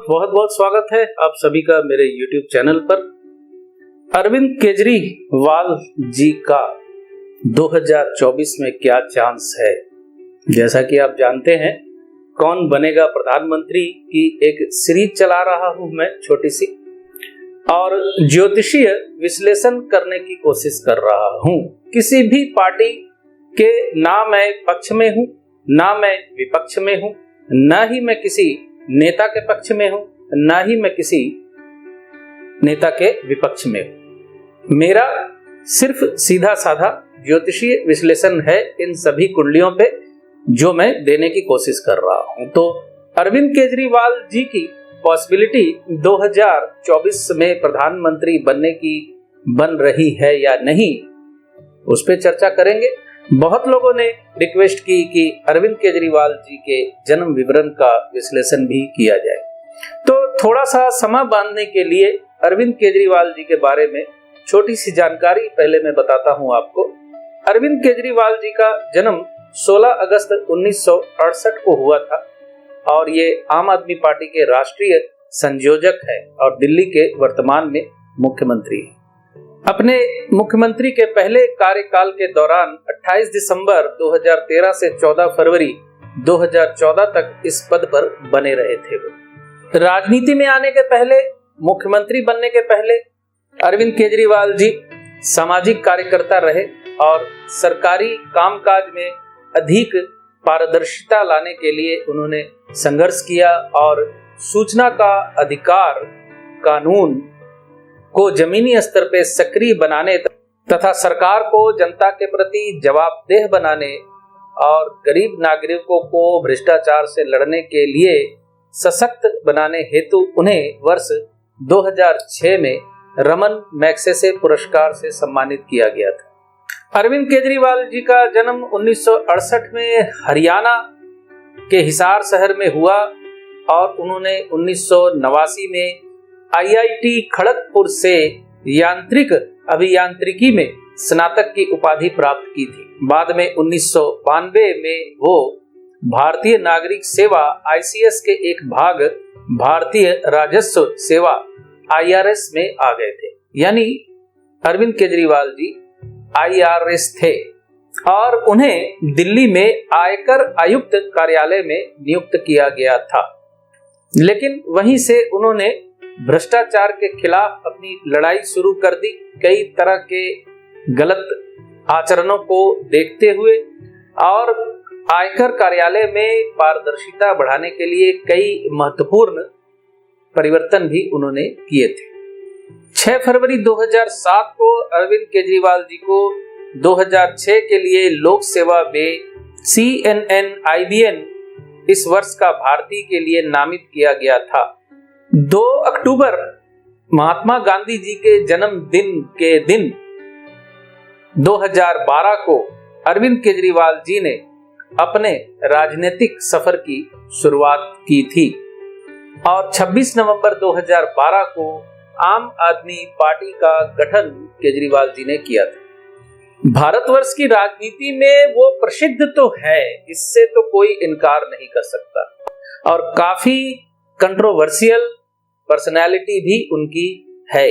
बहुत बहुत स्वागत है आप सभी का मेरे YouTube चैनल पर। अरविंद केजरीवाल जी का 2024 में क्या चांस है? जैसा कि आप जानते हैं, कौन बनेगा प्रधानमंत्री की एक सीरीज चला रहा हूं मैं छोटी सी, और ज्योतिषीय विश्लेषण करने की कोशिश कर रहा हूं। किसी भी पार्टी के ना मैं पक्ष में हूं, ना मैं विपक्ष में हूं, ना ही मैं किसी नेता के पक्ष में हूं, ना ही मैं किसी नेता के विपक्ष में हूं। मेरा सिर्फ सीधा साधा ज्योतिषीय विश्लेषण है इन सभी कुंडलियों पे, जो मैं देने की कोशिश कर रहा हूं। तो अरविंद केजरीवाल जी की पॉसिबिलिटी 2024 में प्रधानमंत्री बनने की बन रही है या नहीं, उस पर चर्चा करेंगे। बहुत लोगों ने रिक्वेस्ट की कि अरविंद केजरीवाल जी के जन्म विवरण का विश्लेषण भी किया जाए, तो थोड़ा सा समय बांधने के लिए अरविंद केजरीवाल जी के बारे में छोटी सी जानकारी पहले मैं बताता हूं आपको। अरविंद केजरीवाल जी का जन्म 16 अगस्त 1968 को हुआ था और ये आम आदमी पार्टी के राष्ट्रीय संयोजक है और दिल्ली के वर्तमान में मुख्यमंत्री है। अपने मुख्यमंत्री के पहले कार्यकाल के दौरान 28 दिसंबर 2013 से 14 फरवरी 2014 तक इस पद पर बने रहे थे। वो राजनीति में आने के पहले, मुख्यमंत्री बनने के पहले अरविंद केजरीवाल जी सामाजिक कार्यकर्ता रहे और सरकारी कामकाज में अधिक पारदर्शिता लाने के लिए उन्होंने संघर्ष किया और सूचना का अधिकार कानून को जमीनी स्तर पे सक्रिय बनाने तथा सरकार को जनता के प्रति जवाबदेह बनाने और गरीब नागरिकों को भ्रष्टाचार से लड़ने के लिए सशक्त बनाने हेतु उन्हें वर्ष 2006 में रमन मैग्सेसे पुरस्कार से सम्मानित किया गया था। अरविंद केजरीवाल जी का जन्म 1968 में हरियाणा के हिसार शहर में हुआ और उन्होंने 1989 में IIT खड़गपुर से यांत्रिक अभियांत्रिकी में स्नातक की उपाधि प्राप्त की थी। बाद में 1992 में वो भारतीय नागरिक सेवा ICS के एक भाग भारतीय राजस्व सेवा IRS में आ गए थे। यानी अरविंद केजरीवाल जी IRS थे और उन्हें दिल्ली में आयकर आयुक्त कार्यालय में नियुक्त किया गया था। लेकिन वहीं से उन्होंने भ्रष्टाचार के खिलाफ अपनी लड़ाई शुरू कर दी। कई तरह के गलत आचरणों को देखते हुए और आयकर कार्यालय में पारदर्शिता बढ़ाने के लिए कई महत्वपूर्ण परिवर्तन भी उन्होंने किए थे। 6 फरवरी 2007 को अरविंद केजरीवाल जी को 2006 के लिए लोक सेवा में CNN IBN इस वर्ष का भारतीय के लिए नामित किया गया था। 2 अक्टूबर महात्मा गांधी जी के जन्मदिन के दिन 2012 को अरविंद केजरीवाल जी ने अपने राजनीतिक सफर की शुरुआत की थी और 26 नवंबर 2012 को आम आदमी पार्टी का गठन केजरीवाल जी ने किया था। भारतवर्ष की राजनीति में वो प्रसिद्ध तो है, इससे तो कोई इनकार नहीं कर सकता, और काफी कंट्रोवर्शियल पर्सनालिटी भी उनकी है।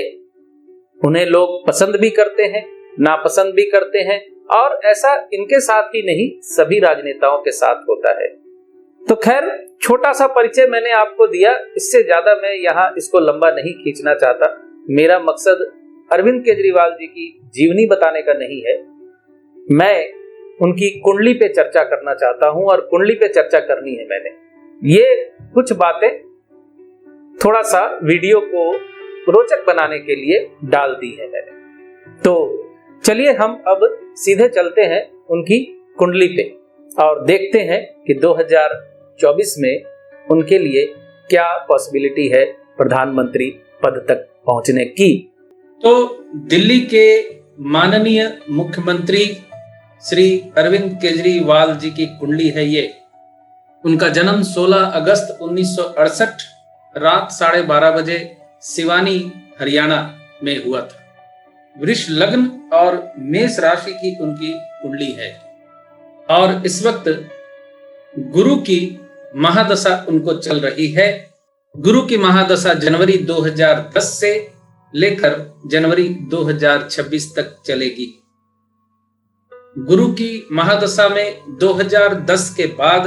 उन्हें लोग पसंद भी करते हैं, नापसंद भी करते हैं, और ऐसा इनके साथ ही नहीं सभी राजनेताओं के साथ होता है। तो खैर, छोटा सा परिचय मैंने आपको दिया, इससे ज्यादा मैं यहाँ इसको लंबा नहीं खींचना चाहता। मेरा मकसद अरविंद केजरीवाल जी की जीवनी बताने का नहीं है, मैं उनकी कुंडली पे चर्चा करना चाहता हूं और कुंडली पे चर्चा करनी है। मैंने ये कुछ बातें थोड़ा सा वीडियो को रोचक बनाने के लिए डाल दी है मैंने। तो चलिए हम अब सीधे चलते हैं उनकी कुंडली पे और देखते हैं कि 2024 में उनके लिए क्या पॉसिबिलिटी है प्रधानमंत्री पद तक पहुंचने की। तो दिल्ली के माननीय मुख्यमंत्री श्री अरविंद केजरीवाल जी की कुंडली है ये। उनका जन्म 16 अगस्त 1968 रात 12:30 बजे सिवानी हरियाणा में हुआ था। वृष लग्न और मेष राशि की उनकी कुंडली है और इस वक्त गुरु की महादशा उनको चल रही है गुरु की महादशा जनवरी 2010 से लेकर जनवरी 2026 तक चलेगी। गुरु की महादशा में 2010 के बाद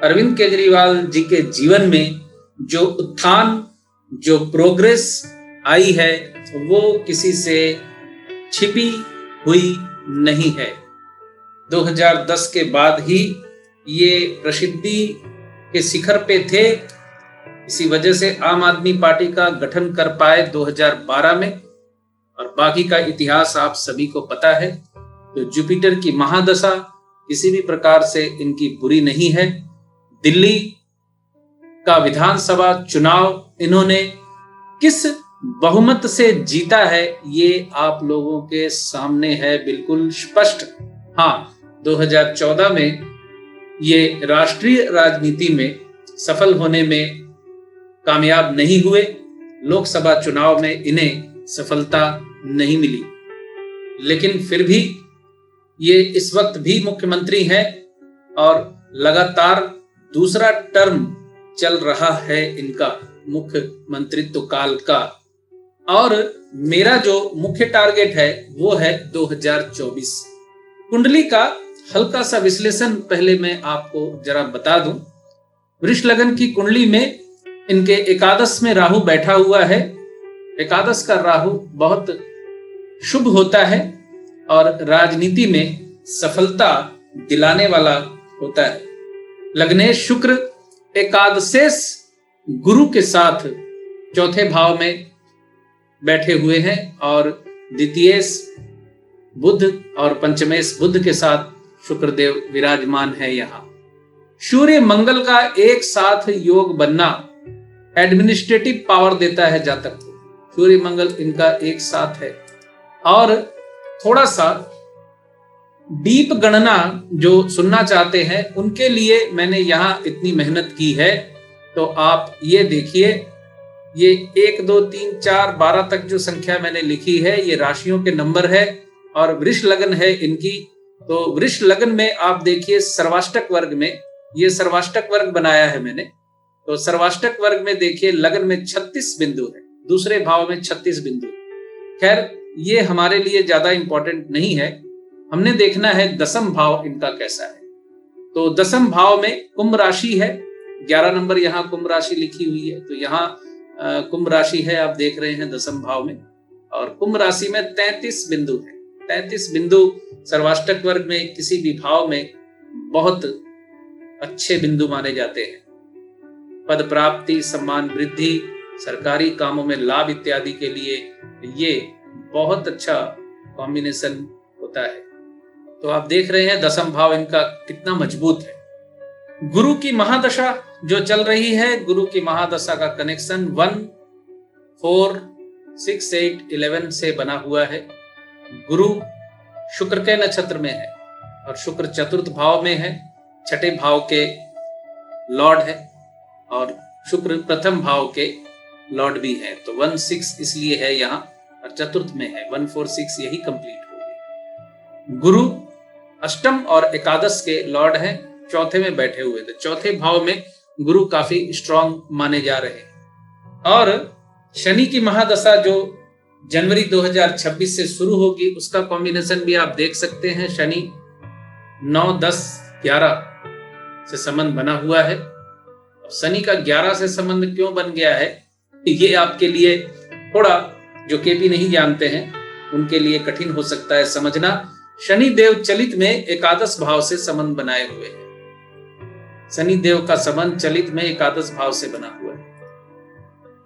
अरविंद केजरीवाल जी के जीवन में जो उत्थान, जो प्रोग्रेस आई है, वो किसी से छिपी हुई नहीं है। 2010 के बाद ही ये प्रसिद्धि के शिखर पे थे। इसी वजह से आम आदमी पार्टी का गठन कर पाए 2012 में, और बाकी का इतिहास आप सभी को पता है। तो जुपिटर की महादशा किसी भी प्रकार से इनकी बुरी नहीं है। दिल्ली का विधानसभा चुनाव इन्होंने किस बहुमत से जीता है, ये आप लोगों के सामने है बिल्कुल स्पष्ट। हाँ, 2014 में ये राष्ट्रीय राजनीति में सफल होने में कामयाब नहीं हुए। लोकसभा चुनाव में इन्हें सफलता नहीं मिली, लेकिन फिर भी ये इस वक्त भी मुख्यमंत्री हैं और लगातार दूसरा टर्म चल रहा है इनका मुख्यमंत्रित्व काल का। और मेरा जो मुख्य टारगेट है वो है 2024। कुंडली का हल्का सा विश्लेषण पहले मैं आपको जरा बता दूं। वृष लगन की कुंडली में इनके एकादश में राहु बैठा हुआ है। एकादश का राहु बहुत शुभ होता है और राजनीति में सफलता दिलाने वाला होता है। लग्नेश शुक्र एकादशेश गुरु के साथ चौथे भाव में बैठे हुए हैं और द्वितीयेश बुध और पंचमेश बुध के साथ शुक्रदेव विराजमान है। यहाँ सूर्य मंगल का एक साथ योग बनना एडमिनिस्ट्रेटिव पावर देता है जातक को। सूर्य मंगल इनका एक साथ है और थोड़ा सा डीप गणना जो सुनना चाहते हैं उनके लिए मैंने यहाँ इतनी मेहनत की है। तो आप ये देखिए, ये 1 2 3 4 12 तक जो संख्या मैंने लिखी है ये राशियों के नंबर है और वृष लगन है इनकी। तो वृष लगन में आप देखिए सर्वाष्टक वर्ग में, ये सर्वाष्टक वर्ग बनाया है मैंने। तो सर्वाष्टक वर्ग में देखिए लगन में 36 बिंदु है, दूसरे भाव में 36 बिंदु। खैर ये हमारे लिए ज्यादा इंपॉर्टेंट नहीं है, हमने देखना है दसम भाव इनका कैसा है। तो दसम भाव में कुंभ राशि है, 11 नंबर यहाँ कुंभ राशि लिखी हुई है। तो यहाँ कुंभ राशि है, आप देख रहे हैं दसम भाव में, और कुंभ राशि में 33 बिंदु है। 33 बिंदु सर्वाष्टक वर्ग में किसी भी भाव में बहुत अच्छे बिंदु माने जाते हैं। पद प्राप्ति, सम्मान वृद्धि, सरकारी कामों में लाभ इत्यादि के लिए ये बहुत अच्छा कॉम्बिनेशन होता है। तो आप देख रहे हैं दसम भाव इनका कितना मजबूत है। गुरु की महादशा जो चल रही है, गुरु की महादशा का कनेक्शन 1 4 6 8 11 से बना हुआ है। गुरु शुक्र के नक्षत्र में है और शुक्र चतुर्थ भाव में है, छठे भाव के लॉर्ड है, और शुक्र प्रथम भाव के लॉर्ड भी है। तो 1 6 इसलिए है यहाँ, और चतुर्थ में है 1 4 6, यही कंप्लीट हो गई। गुरु अष्टम और एकादश के लॉर्ड हैं, चौथे में बैठे हुए थे। चौथे भाव में गुरु काफी स्ट्रांग माने जा रहे हैं। और शनि की महादशा जो जनवरी 2026 से शुरू होगी उसका कॉम्बिनेशन भी आप देख सकते हैं। शनि 9 10 11 से संबंध बना हुआ है। शनि का 11 से संबंध क्यों बन गया है, ये आपके लिए थोड़ा, जो केपी नहीं जानते हैं उनके लिए कठिन हो सकता है समझना। शनि देव चलित में एकादश भाव से संबंध बनाए हुए हैं। शनि देव का संबंध चलित में एकादश भाव से बना हुआ है।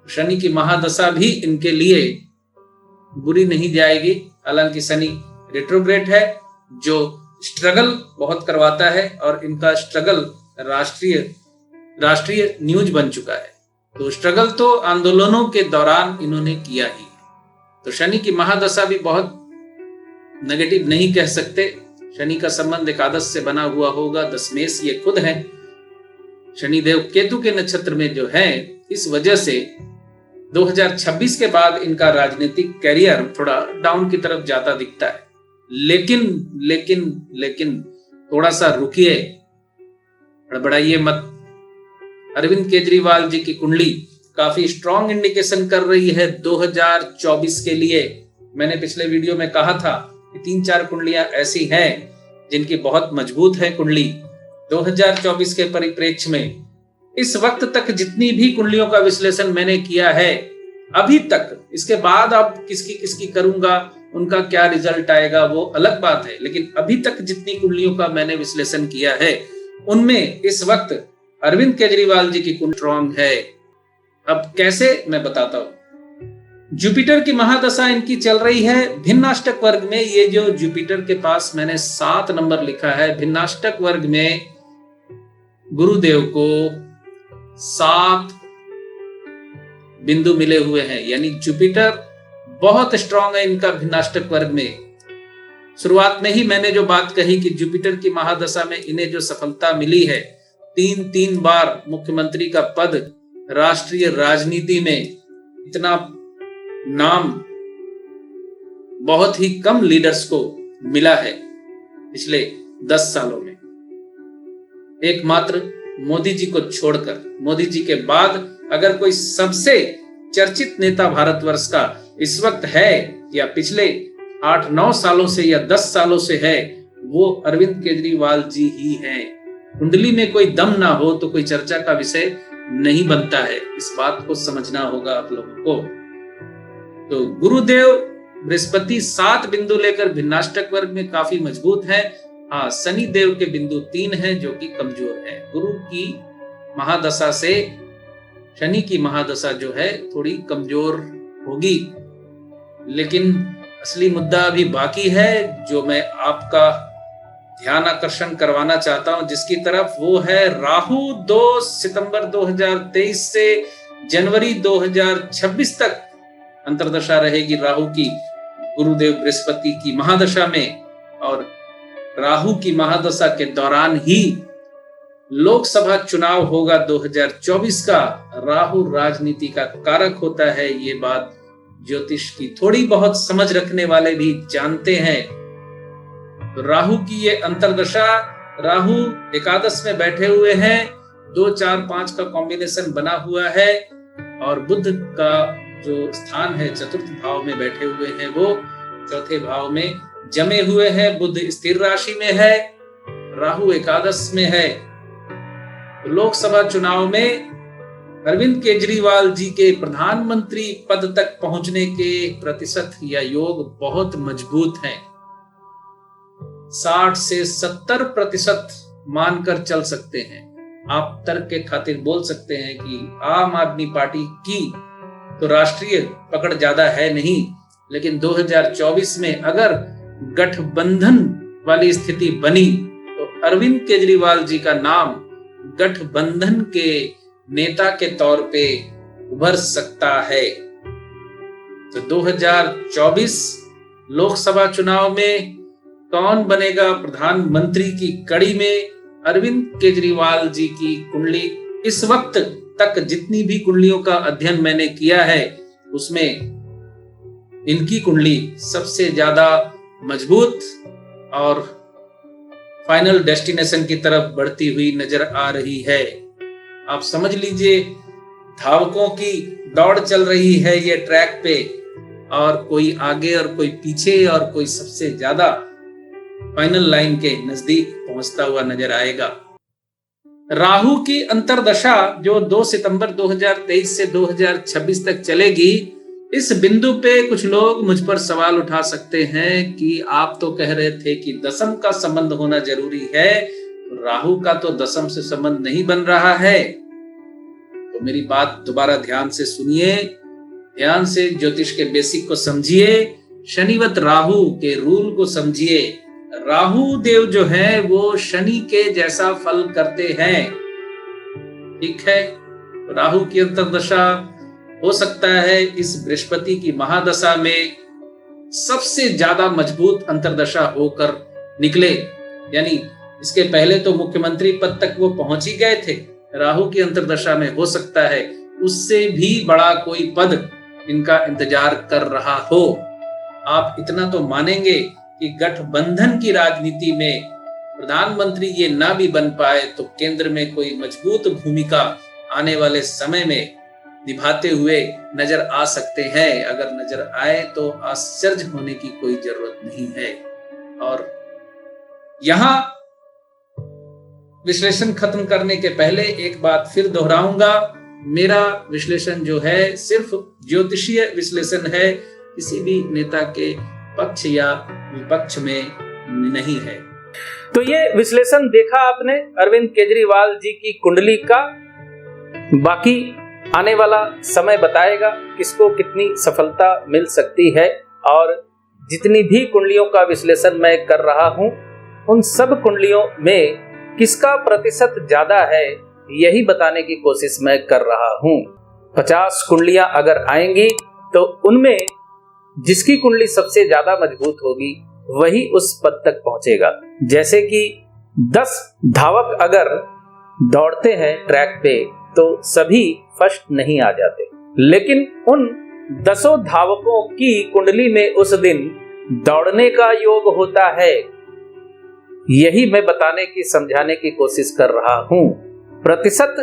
शनि की महादशा भी इनके लिए बुरी नहीं जाएगी। हालांकि शनि रेट्रोग्रेड है जो स्ट्रगल बहुत करवाता है, और इनका स्ट्रगल राष्ट्रीय न्यूज बन चुका है। तो स्ट्रगल तो आंदोलनों के दौरान इन्होंने किया ही है। तो शनि की महादशा भी बहुत नेगेटिव नहीं कह सकते। शनि का संबंध एकादश से बना हुआ होगा, दशमेश ये खुद है। शनिदेव केतु के नक्षत्र में जो है, इस वजह से 2026 के बाद इनका राजनीतिक कैरियर थोड़ा डाउन की तरफ जाता दिखता है। लेकिन थोड़ा सा रुकिए, हड़बड़ाइए मत। अरविंद केजरीवाल जी की कुंडली काफी स्ट्रॉन्ग इंडिकेशन कर रही है 2024 के लिए। मैंने पिछले वीडियो में कहा था कि 3-4 कुंडलियां ऐसी हैं जिनकी बहुत मजबूत है कुंडली 2024 के परिप्रेक्ष्य में। इस वक्त तक जितनी भी कुंडलियों का विश्लेषण मैंने किया है अभी तक, इसके बाद अब किसकी किसकी करूंगा, उनका क्या रिजल्ट आएगा वो अलग बात है, लेकिन अभी तक जितनी कुंडलियों का मैंने विश्लेषण किया है उनमें इस वक्त अरविंद केजरीवाल जी की कुंडली स्ट्रॉन्ग है। अब कैसे मैं बताता हूं। जुपिटर की महादशा इनकी चल रही है भिन्नाष्टक वर्ग में। ये जो जुपिटर के पास मैंने 7 नंबर लिखा है, भिन्नाष्टक वर्ग में गुरुदेव को 7 बिंदु मिले हुए हैं, यानी जुपिटर बहुत स्ट्रांग है इनका भिन्नाष्टक वर्ग में। शुरुआत में ही मैंने जो बात कही कि जुपिटर की महादशा में इन्हें जो सफलता मिली है, 3 बार मुख्यमंत्री का पद, राष्ट्रीय राजनीति में इतना नाम बहुत ही कम लीडर्स को मिला है पिछले 10 सालों में, एकमात्र मोदी जी को छोड़कर। मोदी जी के बाद अगर कोई सबसे चर्चित नेता भारतवर्ष का इस वक्त है या पिछले 8-9 सालों से या 10 सालों से है, वो अरविंद केजरीवाल जी ही हैं। कुंडली में कोई दम ना हो तो कोई चर्चा का विषय नहीं बनता है, इस बात को समझना होगा आप लोगों को। तो गुरुदेव बृहस्पति 7 बिंदु लेकर भिन्नाष्टक वर्ग में काफी मजबूत है। हाँ, शनि देव के बिंदु 3 हैं जो कि कमजोर है। गुरु की महादशा से शनि की महादशा जो है थोड़ी कमजोर होगी, लेकिन असली मुद्दा अभी बाकी है जो मैं आपका ध्यान आकर्षण करवाना चाहता हूं जिसकी तरफ, वो है राहु। 2 सितंबर 2023 से जनवरी 2026 तक अंतर्दशा रहेगी राहु की गुरुदेव बृहस्पति की महादशा में, और राहु की महादशा के दौरान ही लोकसभा चुनाव होगा 2024 का। राहु राजनीति का कारक होता है, ये बात ज्योतिष की थोड़ी बहुत समझ रखने वाले भी जानते हैं। तो राहु की ये अंतर्दशा, राहु एकादश में बैठे हुए हैं, 2, 4, 5 का कॉम्बिनेशन बना हुआ है, और बुध का जो स्थान है चतुर्थ भाव में बैठे हुए हैं, वो चौथे भाव में जमे हुए हैं। बुध स्थिर राशि में है, राहु एकादश में है। लोकसभा चुनाव में अरविंद केजरीवाल जी के प्रधानमंत्री पद तक पहुंचने के प्रतिशत या योग बहुत मजबूत हैं। 60 से 70% मानकर चल सकते हैं। आप तर्क के खातिर बोल सकते हैं कि आम आदमी पार्टी की तो राष्ट्रीय पकड़ ज्यादा है नहीं, लेकिन 2024 में अगर गठबंधन वाली स्थिति बनी तो अरविंद केजरीवाल जी का नाम गठबंधन के नेता के तौर पे उभर सकता है। तो 2024 लोकसभा चुनाव में कौन बनेगा प्रधानमंत्री की कड़ी में, अरविंद केजरीवाल जी की कुंडली इस वक्त तक जितनी भी कुंडलियों का अध्ययन मैंने किया है उसमें इनकी कुंडली सबसे ज्यादा मजबूत और फाइनल डेस्टिनेशन की तरफ बढ़ती हुई नजर आ रही है। आप समझ लीजिए धावकों की दौड़ चल रही है ये ट्रैक पे, और कोई आगे और कोई पीछे और कोई सबसे ज्यादा फाइनल लाइन के नजदीक पहुंचता हुआ नजर आएगा। राहु की अंतर्दशा जो 2 सितंबर 2023 से 2026 तक चलेगी, इस बिंदु पे कुछ लोग मुझ पर सवाल उठा सकते हैं कि आप तो कह रहे थे कि दशम का संबंध होना जरूरी है, राहु का तो दशम से संबंध नहीं बन रहा है। तो मेरी बात दोबारा ध्यान से सुनिए, ध्यान से ज्योतिष के बेसिक को समझिए, शनिवत राहु के रूल को समझिए। राहु देव जो है वो शनि के जैसा फल करते हैं, ठीक है। राहु की अंतर्दशा हो सकता है इस बृहस्पति की महादशा में सबसे ज्यादा मजबूत अंतर्दशा होकर निकले, यानी इसके पहले तो मुख्यमंत्री पद तक वो पहुंच ही गए थे, राहु की अंतर्दशा में हो सकता है उससे भी बड़ा कोई पद इनका इंतजार कर रहा हो। आप इतना तो मानेंगे कि गठबंधन की राजनीति में प्रधानमंत्री ये ना भी बन पाए तो केंद्र में कोई मजबूत भूमिका आने वाले समय में निभाते हुए नजर आ सकते हैं। अगर नजर आए तो आश्चर्य होने की कोई जरूरत नहीं है। और यहां विश्लेषण खत्म करने के पहले एक बात फिर दोहराऊंगा, मेरा विश्लेषण जो है सिर्फ ज्योतिषीय विश्लेषण है, किसी भी नेता के पक्ष या विपक्ष में नहीं है। तो ये विश्लेषण देखा आपने अरविंद केजरीवाल जी की कुंडली का। बाकी आने वाला समय बताएगा किसको कितनी सफलता मिल सकती है। और जितनी भी कुंडलियों का विश्लेषण मैं कर रहा हूं, उन सब कुंडलियों में किसका प्रतिशत ज्यादा है यही बताने की कोशिश मैं कर रहा हूं। 50 कुंडलियां अगर आएंगी तो उनमें जिसकी कुंडली सबसे ज्यादा मजबूत होगी वही उस पद तक पहुंचेगा। जैसे कि 10 धावक अगर दौड़ते हैं ट्रैक पे तो सभी फर्स्ट नहीं आ जाते, लेकिन उन 10 धावकों की कुंडली में उस दिन दौड़ने का योग होता है। यही मैं बताने की समझाने की कोशिश कर रहा हूं। प्रतिशत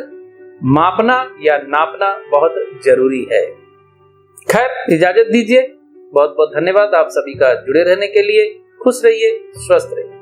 मापना या नापना बहुत जरूरी है। खैर, इजाजत दीजिए। बहुत बहुत धन्यवाद आप सभी का जुड़े रहने के लिए। खुश रहिए, स्वस्थ रहिए।